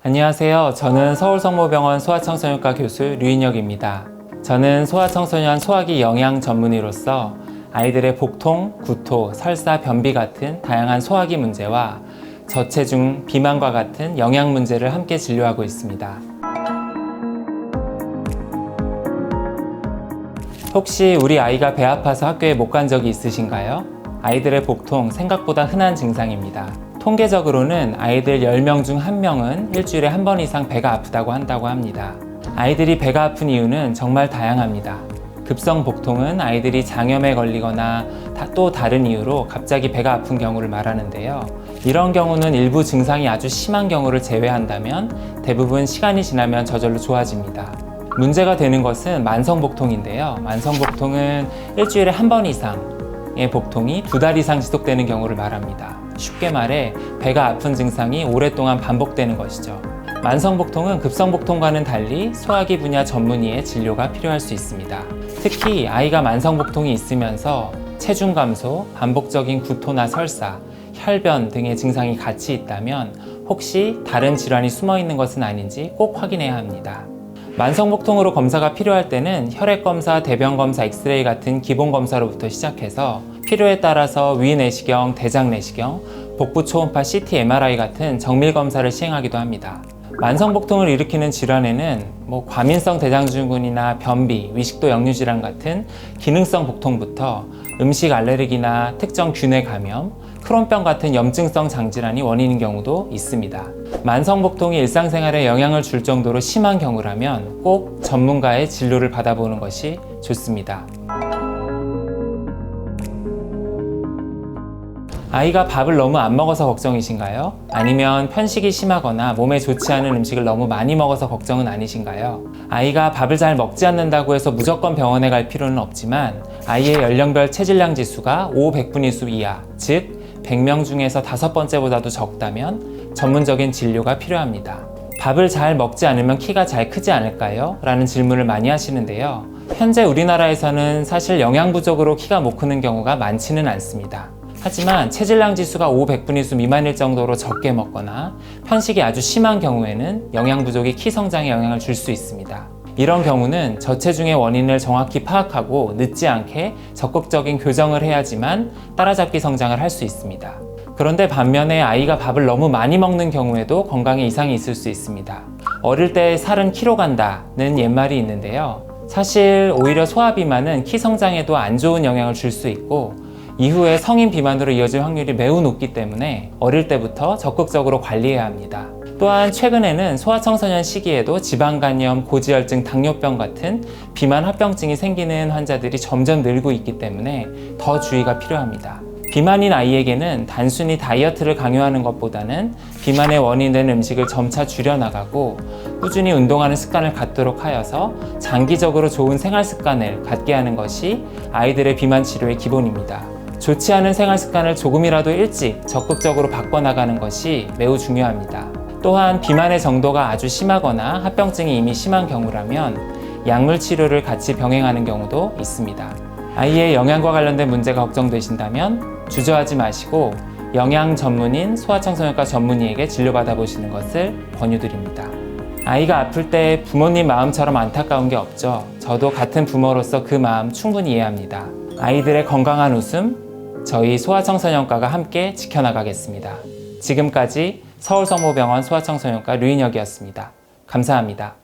안녕하세요. 저는 서울성모병원 소아청소년과 교수 류인혁입니다. 저는 소아청소년 소화기 영양 전문의로서 아이들의 복통, 구토, 설사, 변비 같은 다양한 소화기 문제와 저체중, 비만과 같은 영양 문제를 함께 진료하고 있습니다. 혹시 우리 아이가 배 아파서 학교에 못 간 적이 있으신가요? 아이들의 복통 생각보다 흔한 증상입니다. 통계적으로는 아이들 10명 중 1명은 일주일에 한 번 이상 배가 아프다고 한다고 합니다. 아이들이 배가 아픈 이유는 정말 다양합니다. 급성 복통은 아이들이 장염에 걸리거나 또 다른 이유로 갑자기 배가 아픈 경우를 말하는데요. 이런 경우는 일부 증상이 아주 심한 경우를 제외한다면 대부분 시간이 지나면 저절로 좋아집니다. 문제가 되는 것은 만성복통인데요. 만성복통은 일주일에 한 번 이상의 복통이 2달 이상 지속되는 경우를 말합니다. 쉽게 말해 배가 아픈 증상이 오랫동안 반복되는 것이죠. 만성복통은 급성복통과는 달리 소화기 분야 전문의의 진료가 필요할 수 있습니다. 특히 아이가 만성복통이 있으면서 체중 감소, 반복적인 구토나 설사, 혈변 등의 증상이 같이 있다면 혹시 다른 질환이 숨어 있는 것은 아닌지 꼭 확인해야 합니다. 만성복통으로 검사가 필요할 때는 혈액검사, 대변검사, 엑스레이 같은 기본검사로부터 시작해서 필요에 따라서 위내시경, 대장내시경, 복부 초음파 CT, MRI 같은 정밀검사를 시행하기도 합니다. 만성복통을 일으키는 질환에는 과민성 대장증후군이나 변비, 위식도 역류질환 같은 기능성 복통부터 음식 알레르기나 특정 균의 감염, 크론병 같은 염증성 장질환이 원인인 경우도 있습니다. 만성복통이 일상생활에 영향을 줄 정도로 심한 경우라면 꼭 전문가의 진료를 받아보는 것이 좋습니다. 아이가 밥을 너무 안 먹어서 걱정이신가요? 아니면 편식이 심하거나 몸에 좋지 않은 음식을 너무 많이 먹어서 걱정은 아니신가요? 아이가 밥을 잘 먹지 않는다고 해서 무조건 병원에 갈 필요는 없지만 아이의 연령별 체질량 지수가 500분위수 이하, 즉 100명 중에서 5번째보다도 적다면 전문적인 진료가 필요합니다. 밥을 잘 먹지 않으면 키가 잘 크지 않을까요? 라는 질문을 많이 하시는데요. 현재 우리나라에서는 사실 영양 부족으로 키가 못 크는 경우가 많지는 않습니다. 하지만 체질량 지수가 500분위수 미만일 정도로 적게 먹거나 편식이 아주 심한 경우에는 영양 부족이 키 성장에 영향을 줄 수 있습니다. 이런 경우는 저체중의 원인을 정확히 파악하고 늦지 않게 적극적인 교정을 해야지만 따라잡기 성장을 할 수 있습니다. 그런데 반면에 아이가 밥을 너무 많이 먹는 경우에도 건강에 이상이 있을 수 있습니다. 어릴 때 살은 키로 간다는 옛말이 있는데요. 사실 오히려 소화비만은 키 성장에도 안 좋은 영향을 줄 수 있고 이후에 성인 비만으로 이어질 확률이 매우 높기 때문에 어릴 때부터 적극적으로 관리해야 합니다. 또한 최근에는 소아청소년 시기에도 지방간염, 고지혈증, 당뇨병 같은 비만 합병증이 생기는 환자들이 점점 늘고 있기 때문에 더 주의가 필요합니다. 비만인 아이에게는 단순히 다이어트를 강요하는 것보다는 비만의 원인된 음식을 점차 줄여나가고 꾸준히 운동하는 습관을 갖도록 하여서 장기적으로 좋은 생활 습관을 갖게 하는 것이 아이들의 비만 치료의 기본입니다. 좋지 않은 생활 습관을 조금이라도 일찍 적극적으로 바꿔나가는 것이 매우 중요합니다. 또한 비만의 정도가 아주 심하거나 합병증이 이미 심한 경우라면 약물 치료를 같이 병행하는 경우도 있습니다. 아이의 영양과 관련된 문제가 걱정되신다면 주저하지 마시고 영양 전문인 소아청소년과 전문의에게 진료받아 보시는 것을 권유드립니다. 아이가 아플 때 부모님 마음처럼 안타까운 게 없죠. 저도 같은 부모로서 그 마음 충분히 이해합니다. 아이들의 건강한 웃음, 저희 소아청소년과가 함께 지켜나가겠습니다. 지금까지 서울성모병원 소아청소년과 류인혁이었습니다. 감사합니다.